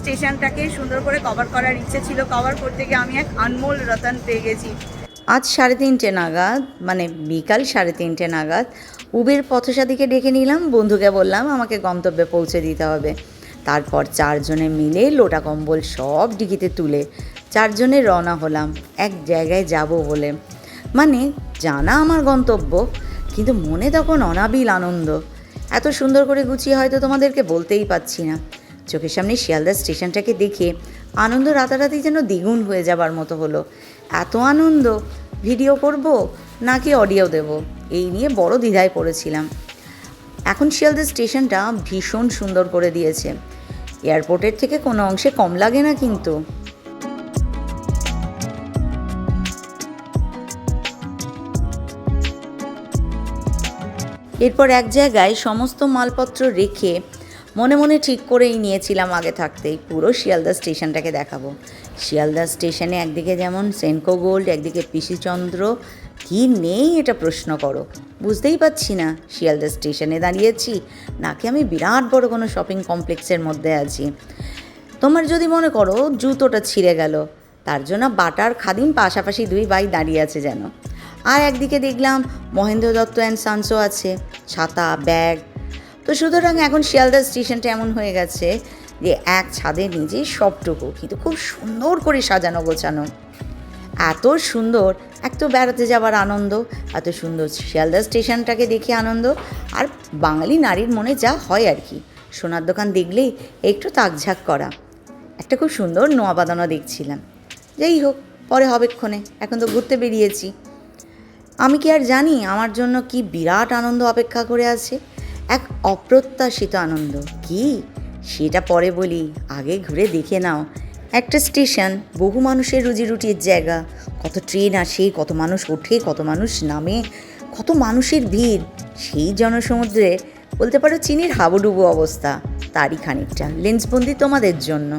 স্টেশনটাকে সুন্দর করে কভার করার ইচ্ছে ছিল, কভার করতে গিয়ে আমি এক আনমোল রতন পেয়ে গেছি। আজ 3:30 নাগাদ, মানে বিকাল 3:30 নাগাদ উবের পথসাথীকে ডেকে নিলাম। বন্ধুকে বললাম আমাকে গন্তব্যে পৌঁছে দিতে হবে। তারপর 4 জনে মিলে লোটা কম্বল সব ডিকিতে তুলে 4 জনে রওনা হলাম এক জায়গায় যাব বলে। মানে জানা আমার গন্তব্য, কিন্তু মনে তখন অনাবিল আনন্দ। এত সুন্দর করে গুছিয়ে হয়তো তোমাদেরকে বলতেই পারছি না। চোখের সামনে শিয়ালদা স্টেশনটাকে দেখে আনন্দ রাতারাতি যেন দ্বিগুণ হয়ে যাবার মতো হলো। এত আনন্দ, ভিডিও করব নাকি অডিও দেব, এই নিয়ে বড় দ্বিধায় পড়েছিলাম। এখন শিয়ালদা স্টেশনটা ভীষণ সুন্দর করে দিয়েছে, এয়ারপোর্টের থেকে কোনো অংশে কম লাগে না কিন্তু। এরপর এক জায়গায় সমস্ত মালপত্র রেখে মনে মনে ঠিক করেই নিয়েছিলাম আগে থাকতেই পুরো শিয়ালদা স্টেশনটাকে দেখাবো। শিয়ালদা স্টেশনে একদিকে যেমন সেনকো গোল্ড, একদিকে পিসিচন্দ্র, কি নেই এটা প্রশ্ন করো। বুঝতেই পারছি না শিয়ালদা স্টেশনে দাঁড়িয়েছি নাকি আমি বিরাট বড় কোনো শপিং কমপ্লেক্সের মধ্যে আছি। তোমার যদি মনে করো জুতোটা ছিঁড়ে গেল, তার জন্য বাটার খাদিম পাশাপাশি 2 বাইক দাঁড়িয়ে আছে যেন। আর একদিকে দেখলাম মহেন্দ্র দত্ত অ্যান্ড সানসও আছে, ছাতা, ব্যাগ। তো সুতরাং এখন শিয়ালদা স্টেশনটা এমন হয়ে গেছে যে এক ছাদের নিচে সবটুকু, কিন্তু খুব সুন্দর করে সাজানো গোছানো। এত সুন্দর, এক তো বেড়াতে যাবার আনন্দ, এত সুন্দর শিয়ালদা স্টেশনটাকে দেখে আনন্দ, আর বাঙালি নারীর মনে যা হয় আর কি, সোনার দোকান দেখলেই একটু তাকঝাক করা। একটা খুব সুন্দর নোয়া বাঁধানো দেখছিলাম। যাই হোক, পরে হবেক্ষণে, এখন তো ঘুরতে বেরিয়েছি। আমি কি আর জানি আমার জন্য কি বিরাট আনন্দ অপেক্ষা করে আছে, এক অপ্রত্যাশিত আনন্দ। কি সেটা পরে বলি, আগে ঘুরে দেখে নাও। একটা স্টেশন, বহু মানুষের রুজি রুটির জায়গা, কত ট্রেন আসে, কত মানুষ ওঠে, কত মানুষ নামে, কত মানুষের ভিড়। সেই জনসমুদ্রে বলতে পারো চিনির হাবুডুবু অবস্থা। তারই খানিকটা লেন্সবন্দি তোমাদের জন্য।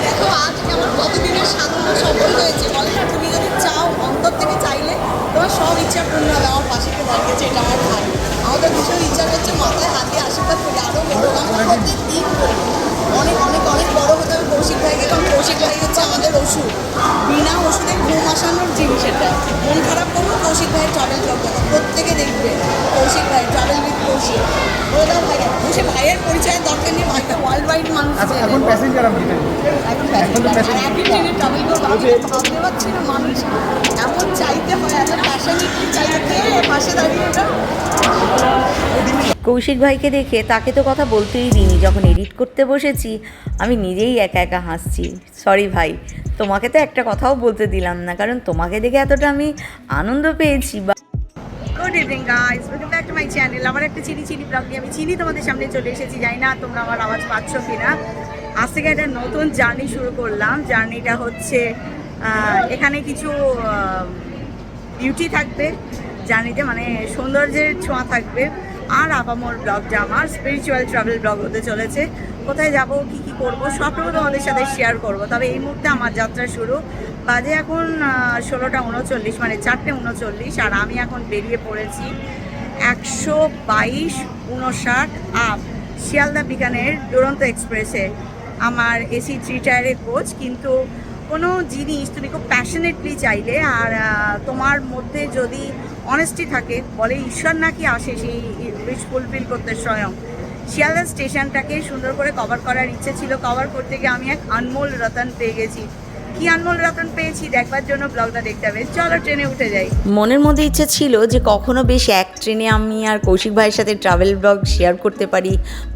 দেখো আজকে আমার কতদিনের সাধনা সফল হয়েছে বলো না। তুমি যদি চাও, অন্তর থেকে চাইলে তোমার সব ইচ্ছা পূর্ণ হবে। আমার পাশে দাঁড়িয়েছে, এটা আমার ভাই। আমাদের ভীষণ ইচ্ছা করছে মাথায় হাতে আশীর্বাদ করে আরও বেরোলাম প্রত্যেক দিন অনেক অনেক অনেক বড় হতে হবে কৌশিক ভাইকে। কারণ কৌশিক ভাই হচ্ছে আমাদের ওষুধ, বিনা ওষুধে ঘুম আসানোর জিনিস। এটা মন খারাপ করবো, কৌশিক ভাইয়ের ট্রাভেল ব্লগ দেখো, প্রত্যেকে দেখবে কৌশিক ভাই ট্রাভেল উইথ কৌশিক। বলে দাও ভাইয়া, সে ভাইয়ের পরিচয়ের দরকার নেই, ভাইটা ওয়ার্ল্ড ওয়াইড মানুষ। এখন প্যাসেঞ্জার আমি এখন ভাবতে পারছি না মানুষ এমন চাইতে হয়, এত প্যাশনেটলি চাইতে পাশে দাঁড়িয়ে। কৌশিক ভাইকে দেখে তাকে তো কথা বলতেই দিইনি, যখন এডিট করতে বসেছি আমি নিজেই একা একা হাসছি। সরি ভাই, তোমাকে তো একটা কথাও বলতে দিলাম না, কারণ তোমাকে দেখে এতটা আমি আনন্দ পেয়েছি। Good evening guys, welcome back to my channel. আমার একটা চিনি ব্লগ নিয়ে আমি চিনি তোমাদের সামনে চলে এসেছি। জানি না তোমরা আমার আওয়াজ পাচ্ছ কিনা। আজ থেকে একটা নতুন জার্নি শুরু করলাম। জার্নিটা হচ্ছে এখানে কিছু বিউটি থাকবে জার্নিতে, মানে সৌন্দর্যের ছোঁয়া থাকবে। আর আপামোর ব্লগটা আমার স্পিরিচুয়াল ট্রাভেল ব্লগ হতে চলেছে। কোথায় যাব, কি কি করব, সবটুকু তোমাদের সাথে শেয়ার করব। তবে এই মুহূর্তে আমার যাত্রা শুরু, বাজে এখন 16:39, মানে 4:39, আর আমি এখন বেরিয়ে পড়েছি 122:59 আপ শিয়ালদা বিকানের দুরন্ত এক্সপ্রেসে। আমার এসি 3 টায়ারের কোচ, কিন্তু কোনো জিনিস তুমি খুব প্যাশনেটলি চাইলে আর তোমার মধ্যে যদি অনেস্টি থাকে, বলে ঈশ্বর নাকি আসে সেই উইশ ফুলফিল করতে স্বয়ং। শিয়ালদা স্টেশনটাকে সুন্দর করে কভার করার ইচ্ছে ছিল, কভার করতে গিয়ে আমি এক আনমোল রতন পেয়ে গেছি। কি আনমোল রতন পেয়েছি দেখবার জন্য ব্লগটা দেখতে হবে। চলো ট্রেনে উঠে যাই। মনের মধ্যে ইচ্ছা ছিল যে কখনো বেশ এক ট্রেনে আমি আর কৌশিক ভাইয়ের সাথে ট্রাভেল ব্লগ শেয়ার করতে পারি,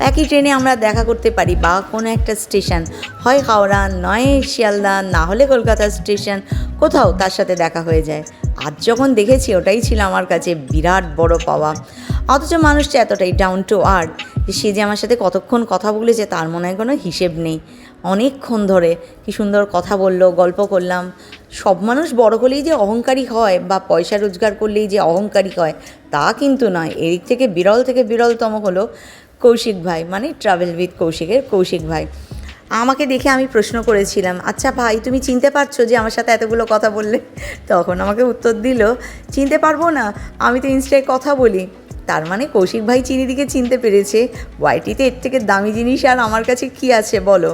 একই ট্রেনে আমরা দেখা করতে পারি, বা কোনো একটা স্টেশন, হয় হাওড়া নয় শিয়ালদা, না হলে কলকাতা স্টেশন, কোথাও তার সাথে দেখা হয়ে যায়। আজ যখন দেখেছি ওটাই ছিল আমার কাছে বিরাট বড় পাওয়া। অথচ মানুষটা এতটাই ডাউন টু আর্থ যে সে যে আমার সাথে কতক্ষণ কথা বলেছে তার মনে হয় কোনো হিসেব নেই। অনেকক্ষণ ধরে কি সুন্দর কথা বললো, গল্প করলাম। সব মানুষ বড় হলেই যে অহংকারী হয় বা পয়সা রোজগার করলেই যে অহংকারী হয় তা কিন্তু নয়। এদিক থেকে বিরল থেকে বিরলতম হলো কৌশিক ভাই, মানে ট্রাভেল উইথ কৌশিকের কৌশিক ভাই। আমাকে দেখে আমি প্রশ্ন করেছিলাম, আচ্ছা ভাই তুমি চিনতে পারছো যে আমার সাথে এতগুলো কথা বললে? তখন আমাকে উত্তর দিল, চিনতে পারবো না, আমি তো ইনস্টায় কথা বলি। তার মানে কৌশিক ভাই চিনিদিকে চিনতে পেরেছে। ওয়াইটিতে এর থেকে দামি জিনিস আর আমার কাছে কি আছে বলো।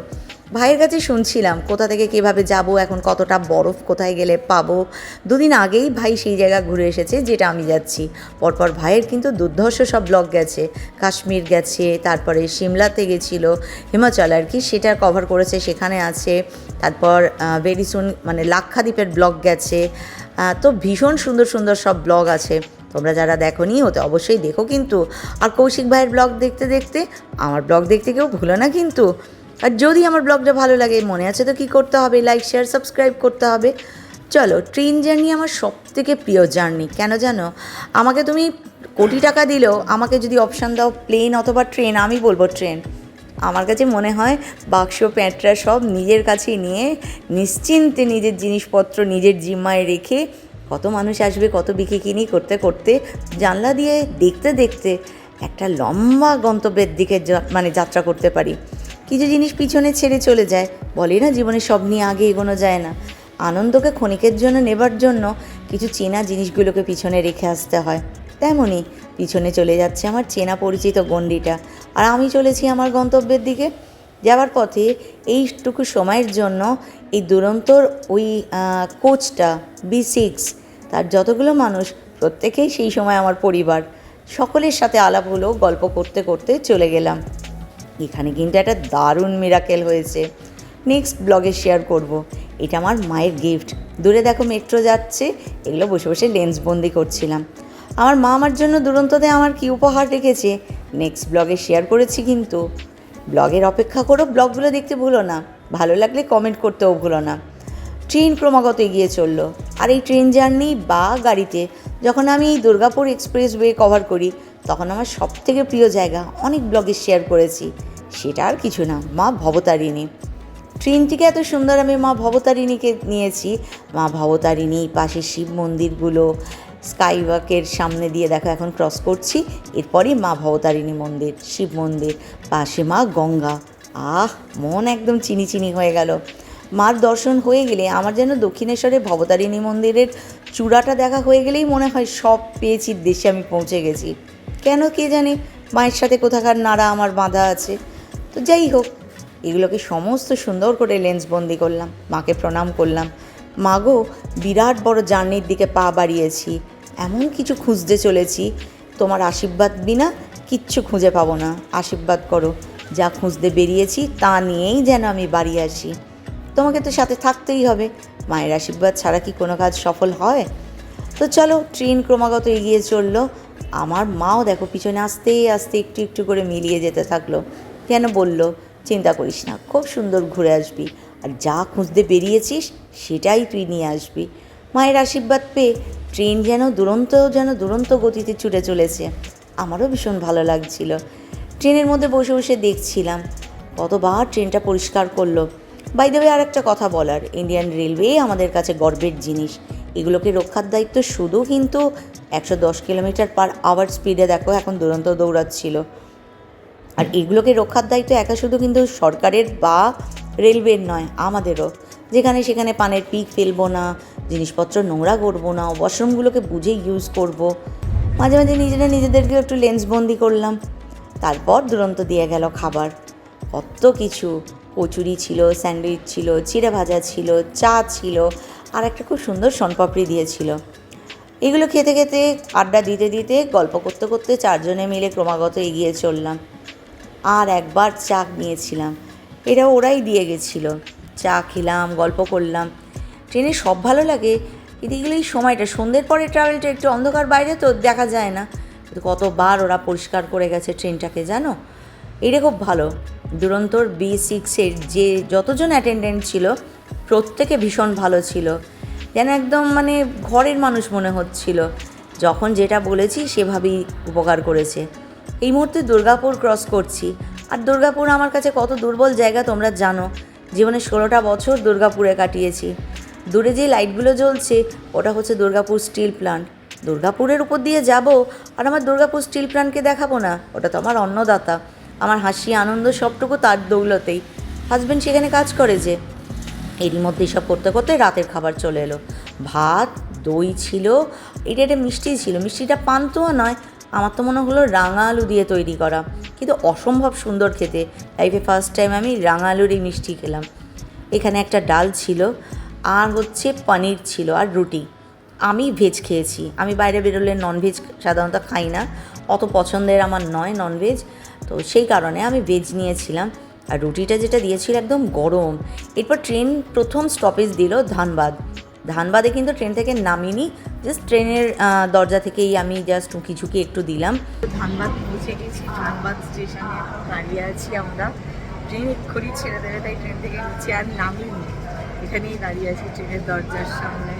ভাইয়ের কাছে শুনছিলাম কোথা থেকে কীভাবে যাব, এখন কতটা বরফ কোথায় গেলে পাবো। দুদিন আগেই ভাই সেই জায়গা ঘুরে এসেছে যেটা আমি যাচ্ছি। পরপর ভাইয়ের কিন্তু দুর্ধর্ষ সব ব্লগ গেছে, কাশ্মীর গেছে, তারপরে সিমলাতে গেছিলো, হিমাচল আর কি, সেটা কভার করেছে, সেখানে আছে। তারপর ভেরি সুন মানে লাক্ষাদ্বীপের ব্লগ গেছে। তো ভীষণ সুন্দর সুন্দর সব ব্লগ আছে। তোমরা যারা দেখোনি ওতে অবশ্যই দেখো কিন্তু। আর কৌশিক ভাইয়ের ব্লগ দেখতে দেখতে আমার ব্লগ দেখতে কেউ ভুলো না কিন্তু। আর যদি আমার ব্লগটা ভালো লাগে, মনে আছে তো কী করতে হবে, লাইক শেয়ার সাবস্ক্রাইব করতে হবে। চলো, ট্রেন জার্নি আমার সবথেকে প্রিয় জার্নি। কেন জানো? আমাকে তুমি কোটি টাকা দিলেও আমাকে যদি অপশান দাও প্লেন অথবা ট্রেন, আমি বলবো ট্রেন। আমার কাছে মনে হয় বাক্স প্যাঁটরা সব নিজের কাছে নিয়ে নিশ্চিন্তে নিজের জিনিসপত্র নিজের জিম্মায় রেখে কত মানুষ আসবে, কত বিকিকিনি করতে করতে জানলা দিয়ে দেখতে দেখতে একটা লম্বা গন্তব্যের দিকে মানে যাত্রা করতে পারি। কিছু জিনিস পিছনে ছেড়ে চলে যায়, বলে না জীবনে সব নিয়ে আগে এগোনো যায় না। আনন্দকে ক্ষণিকের জন্য নেবার জন্য কিছু চেনা জিনিসগুলোকে পিছনে রেখে আসতে হয়। তেমনই পিছনে চলে যাচ্ছে আমার চেনা পরিচিত গণ্ডিটা, আর আমি চলেছি আমার গন্তব্যের দিকে। যাওয়ার পথে এইটুকু সময়ের জন্য এই দুরন্তর ওই কোচটা B6, তার যতগুলো মানুষ প্রত্যেকেই সেই সময় আমার পরিবার। সকলের সাথে আলাপ হলো, গল্প করতে করতে চলে গেলাম। এখানে কিন্তু একটা দারুণ মিরাকেল হয়েছে, নেক্সট ব্লগে শেয়ার করব। এটা আমার মায়ের গিফট। দূরে দেখো মেট্রো যাচ্ছে, এগুলো বসে বসে লেন্স বন্দি করছিলাম। আমার মা আমার জন্য দুরন্ততে আমার কী উপহার রেখেছে নেক্সট ব্লগে শেয়ার করেছি কিন্তু। ব্লগের অপেক্ষা করো, ব্লগগুলো দেখতে ভুলো না, ভালো লাগলে কমেন্ট করতেও ভুলো না। ট্রেন ক্রমাগত এগিয়ে চললো। আর এই ট্রেন জার্নি বা গাড়িতে যখন আমি এই দুর্গাপুর এক্সপ্রেসওয়ে কভার করি, তখন আমার সবথেকে প্রিয় জায়গা, অনেক ব্লগে শেয়ার করেছি, সেটা আর কিছু না, মা ভবতারিণী। ট্রেনটিকে এত সুন্দর আমি মা ভবতারিণীকে নিয়েছি। মা ভবতারিণী, পাশে শিব মন্দিরগুলো, স্কাইওয়াকের সামনে দিয়ে দেখো এখন ক্রস করছি, এরপরই মা ভবতারিণী মন্দির, শিব মন্দির, পাশে মা গঙ্গা। মন একদম চিনি চিনি হয়ে গেল। মার দর্শন হয়ে গেলে আমার যেন দক্ষিণেশ্বরে ভবতারিণী মন্দিরের চূড়াটা দেখা হয়ে গেলেই মনে হয় সব পেয়েছি, দেশে আমি পৌঁছে গেছি। কেন কে জানে, মায়ের সাথে কোথাকার নাড়া আমার বাঁধা আছে। তো যাই হোক, এগুলোকে সমস্ত সুন্দর করে লেন্সবন্দি করলাম, মাকে প্রণাম করলাম। মাগো, বিরাট বড় জার্নির দিকে পা বাড়িয়েছি, এমন কিছু খুঁজতে চলেছি, তোমার আশীর্বাদ বিনা কিচ্ছু খুঁজে পাবো না। আশীর্বাদ করো, যা খুঁজতে বেরিয়েছি তা নিয়েই যেন আমি বাড়ি আসি। তোমাকে তো সাথে থাকতেই হবে, মায়ের আশীর্বাদ ছাড়া কি কোনো কাজ সফল হয়? তো চলো, ট্রেন ক্রমাগত এগিয়ে চললো। আমার মাও দেখো পিছনে আস্তে আস্তে একটু একটু করে মিলিয়ে যেতে থাকলো। কেন বলল, চিন্তা করিস না, খুব সুন্দর ঘুরে আসবি, আর যা খুঁজতে বেরিয়েছিস সেটাই তুই নিয়ে আসবি। মায়ের আশীর্বাদ পেয়ে ট্রেন যেন দুরন্ত গতিতে ছুটে চলেছে। আমারও ভীষণ ভালো লাগছিল। ট্রেনের মধ্যে বসে বসে দেখছিলাম কতবার ট্রেনটা পরিষ্কার করলো। বাই দ্য ওয়ে, আর একটা কথা বলার, ইন্ডিয়ান রেলওয়ে আমাদের কাছে গর্বের জিনিস। এগুলোকে রক্ষার দায়িত্ব শুধু কিন্তু 110 কিলোমিটার/আওয়ার স্পিডে দেখো এখন দুরন্ত দৌড়াচ্ছিল। আর এগুলোকে রক্ষার দায়িত্ব একা শুধু কিন্তু সরকারের বা রেলওয়ের নয়, আমাদেরও। যেখানে সেখানে পানের পিক ফেলবো না, জিনিসপত্র নোংরা করবো না, ওয়াশরুমগুলোকে বুঝে ইউজ করব। মাঝে মাঝে নিজেদেরকেও একটু লেন্সবন্দি করলাম। তারপর দুরন্ত দিয়ে গেল খাবার, কত কিছু। কচুরি ছিল, স্যান্ডউইচ ছিল, চিড়ে ভাজা ছিল, চা ছিল, আর একটা খুব সুন্দর শনপাপড়ি দিয়েছিল। এগুলো খেতে খেতে, আড্ডা দিতে দিতে, গল্প করতে করতে চারজনে মিলে ক্রমাগত এগিয়ে চললাম। আর একবার চা নিয়েছিলাম, এটা ওরাই দিয়ে গেছিলো। চা খেলাম, গল্প করলাম। ট্রেনে সব ভালো লাগে, কিন্তু এগুলো এই সময়টা সন্ধ্যের পরে ট্রাভেলটা একটু অন্ধকার, বাইরে তো দেখা যায় না, কিন্তু কতবার ওরা পরিষ্কার করে গেছে ট্রেনটাকে জানো। এটা খুব ভালো। দুরন্তর B6-এর যে যতজন অ্যাটেন্ডেন্ট ছিল প্রত্যেকে ভীষণ ভালো ছিল, যেন একদম মানে ঘরের মানুষ মনে হচ্ছিল। যখন যেটা বলেছি সেভাবেই উপকার করেছে। এই মুহূর্তে দুর্গাপুর ক্রস করছি, আর দুর্গাপুর আমার কাছে কত দুর্বল জায়গা তোমরা জানো। জীবনে 16টা বছর দুর্গাপুরে কাটিয়েছি। দূরে যে লাইটগুলো জ্বলছে ওটা হচ্ছে দুর্গাপুর স্টিল প্ল্যান্ট। দুর্গাপুরের উপর দিয়ে যাব আর আমার দুর্গাপুর স্টিল প্ল্যান্টকে দেখাবো না? ওটা তো আমার অন্নদাতা, আমার হাসি আনন্দ সবটুকু তার দৌলতেই। হাজব্যান্ড সেখানে কাজ করে যে। এরই মধ্যে সব করতে করতে রাতের খাবার চলে এলো। ভাত, দই ছিল, এটা একটা মিষ্টি ছিল। মিষ্টিটা পান্তুয়া নয়, আমার তো মনে হলো রাঙা আলু দিয়ে তৈরি করা, কিন্তু অসম্ভব সুন্দর খেতে। লাইফে ফার্স্ট টাইম আমি রাঙা আলুর এই মিষ্টি খেলাম। এখানে একটা ডাল ছিল, আর হচ্ছে পনির ছিল, আর রুটি। আমি ভেজ খেয়েছি, আমি বাইরে বেরোলে ননভেজ সাধারণত খাই না, অত পছন্দের আমার নয় ননভেজ, তো সেই কারণে আমি ভেজ নিয়েছিলাম। আর রুটিটা যেটা দিয়েছিল একদম গরম। এরপর ট্রেন প্রথম স্টপেজ দিল ধানবাদ। ধানবাদে কিন্তু ট্রেন থেকে নামিনি, জাস্ট ট্রেনের দরজা থেকেই আমি জাস্ট উঁকি ঝুঁকি একটু দিলাম। ধানবাদ পৌঁছে গেছি, ধানবাদ স্টেশনে দাঁড়িয়ে আছি আমরা। ট্রেন এক্ষুনি ছেড়ে দেবে, তাই ট্রেন থেকে নিচে আর নামিনি, এখানেই দাঁড়িয়ে আছি ট্রেনের দরজার সামনে।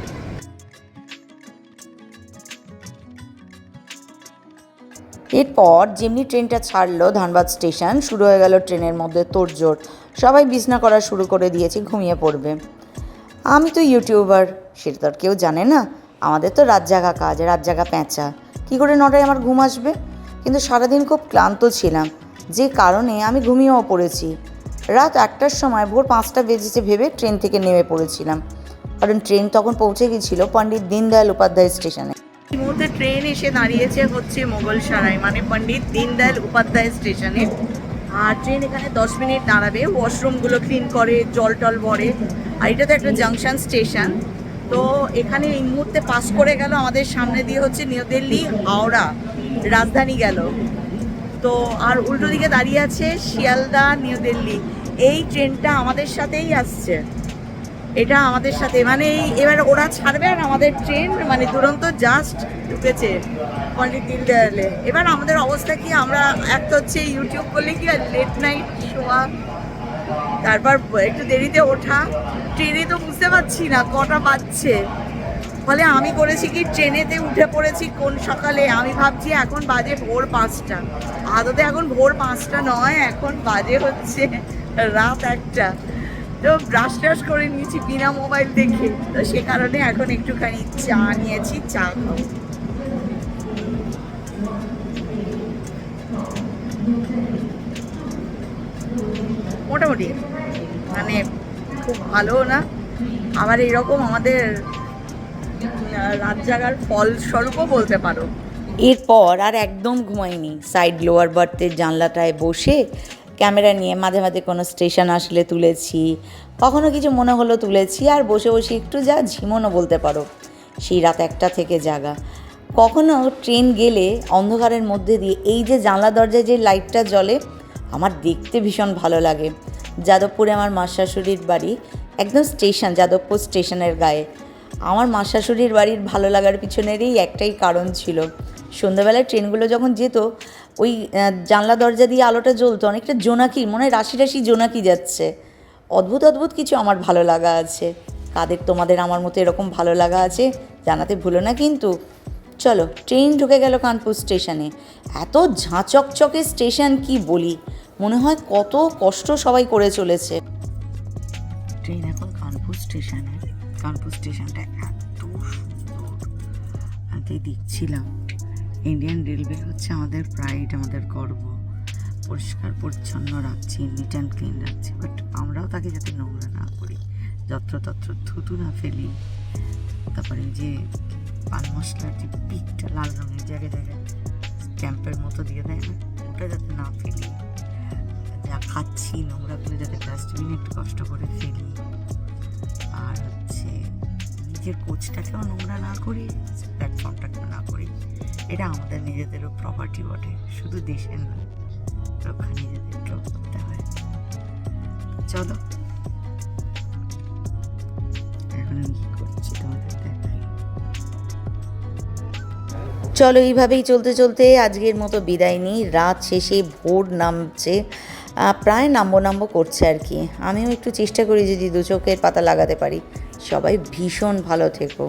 এরপর যেমনি ট্রেনটা ছাড়লো ধানবাদ স্টেশন, শুরু হয়ে গেল ট্রেনের মধ্যে তোড়জোড়। সবাই বিছনা করা শুরু করে দিয়েছে, ঘুমিয়ে পড়বে। আমি তো ইউটিউবার, সেটা তো আর কেউ জানে না। আমাদের তো রাত জাগা কাজ, রাত জাগা প্যাঁচা, কী করে 9টায় আমার ঘুম আসবে? কিন্তু সারাদিন খুব ক্লান্ত ছিলাম, যে কারণে আমি ঘুমিয়েও পড়েছি। রাত 1টার সময় ভোর 5টা বেজেছে ভেবে ট্রেন থেকে নেমে পড়েছিলাম, কারণ ট্রেন তখন পৌঁছে গিয়েছিল পণ্ডিত দীনদয়াল উপাধ্যায় স্টেশনে। এই মুহূর্তে ট্রেন এসে দাঁড়িয়েছে হচ্ছে মোগলসরাই, মানে পণ্ডিত দীনদয়াল উপাধ্যায় স্টেশনে। আর ট্রেন এখানে 10 মিনিট দাঁড়াবে, ওয়াশরুমগুলো ক্লিন করে, জল টল ভরে। আর এটা তো একটা জাংশন স্টেশন, তো এখানে এই মুহূর্তে পাস করে গেল আমাদের সামনে দিয়ে হচ্ছে নিউ দিল্লি হাওড়া রাজধানী গেল। তো আর উল্টো দিকে দাঁড়িয়ে আছে শিয়ালদা নিউ দিল্লি। এই ট্রেনটা আমাদের সাথেই আসছে, এটা আমাদের সাথে, মানে এবার ওরা ছাড়বে আর আমাদের ট্রেন মানে দুরন্ত জাস্ট ঢুকেছে পণ্ডিত দীনদয়ালে। এবার আমাদের অবস্থা কি, আমরা একটা হচ্ছে ইউটিউব করলে কি আর লেট নাইট শোয়া, তারপর একটু দেরিতে ওঠা, ট্রেনে তো বুঝতে পারছি না কটা বাজছে। ফলে আমি করেছি কি, ট্রেনেতে উঠে পড়েছি কোন সকালে, আমি ভাবছি এখন বাজে ভোর 5টা। আদতে এখন ভোর 5টা নয়, এখন বাজে হচ্ছে রাত 1টা। তো ব্রাশ ট্রাশ করে নিয়েছি বিনা মোবাইল দেখে, তো সে কারণে এখন একটুখানি চা নিয়েছি, চা খাবো। মোটামুটি মানে খুব ভালো না, আবার এরকম আমাদের রাত জাগার ফলস্বরূপও বলতে পারো। এরপর আর একদম ঘুমাইনি। সাইড লোয়ার বার্থের জানলাটায় বসে ক্যামেরা নিয়ে মাঝে মাঝে কোনো স্টেশন আসলে তুলেছি, কখনো কিছু মনে হলো তুলেছি, আর বসে বসে একটু যা ঝিমোনো বলতে পারো। সেই রাত 1টা থেকে জাগা। কখনো ট্রেন গেলে অন্ধকারের মধ্যে দিয়ে এই যে জানলা দরজায় যে লাইটটা জ্বলে, আমার দেখতে ভীষণ ভালো লাগে। যাদবপুরে আমার মা শাশুড়ির বাড়ি, একদম স্টেশন, যাদবপুর স্টেশনের গায়ে। আমার মা শাশুড়ির বাড়ির ভালো লাগার পিছনেরই একটাই কারণ ছিল, সন্ধ্যাবেলায় ট্রেনগুলো যখন যেত ওই জানলা দরজা দিয়ে আলোটা জ্বলতো, অনেকটা জোনাকি, মনে হয় রাশি রাশি জোনাকি যাচ্ছে। অদ্ভুত অদ্ভুত কিছু আমার ভালো লাগা আছে। কাদের তোমাদের আমার মতো এরকম ভালো লাগা আছে জানাতে ভুলো না কিন্তু। চলো, ট্রেন ঢুকে গেল কানপুর স্টেশনে। এত ঝাঁচকচকে স্টেশন কি বলি, মনে হয় কত কষ্ট সবাই করে চলেছে। ট্রেন এখন কানপুর স্টেশনে। কানপুর স্টেশনটা এত সুন্দর, আমি দেখছিলাম। ইন্ডিয়ান রেলওয়ে হচ্ছে আমাদের প্রাইড, আমাদের গর্ব। পরিষ্কার পরিচ্ছন্ন রাখছি, নিট অ্যান্ড ক্লিন রাখছি, বাট আমরাও তাকে যাতে নোংরা না করি, যত্রতত্র থুতু না ফেলি। তারপরে যে পান মশলার যে পিকটা লাল রঙের জায়গায় জায়গায় ক্যাম্পের মতো দিয়ে দেয় না, ওটা যাতে না ফেলি। যা খাচ্ছি নোংরাগুলো যাতে ডাস্টবিনে একটু কষ্ট করে ফেলি। আর হচ্ছে নিজের কোচটাকেও নোংরা না করি, প্ল্যাটফর্মটাকেও না করি। এটা আমাদের নিজেদেরও প্রপার্টি বটে, শুধু দেশের না, রক্ষা নিজেদেরকেও করতে হয়। চলো এখন আমি কী করছি তোমাদের দেখাই। চলো এইভাবেই চলতে চলতে আজকের মতো বিদায় নিই। রাত শেষে ভোর নামছে, প্রায় নামবো করছে আর কি। আমিও একটু চেষ্টা করি যদি দু চোখের পাতা লাগাতে পারি। সবাই ভীষণ ভালো থেকো।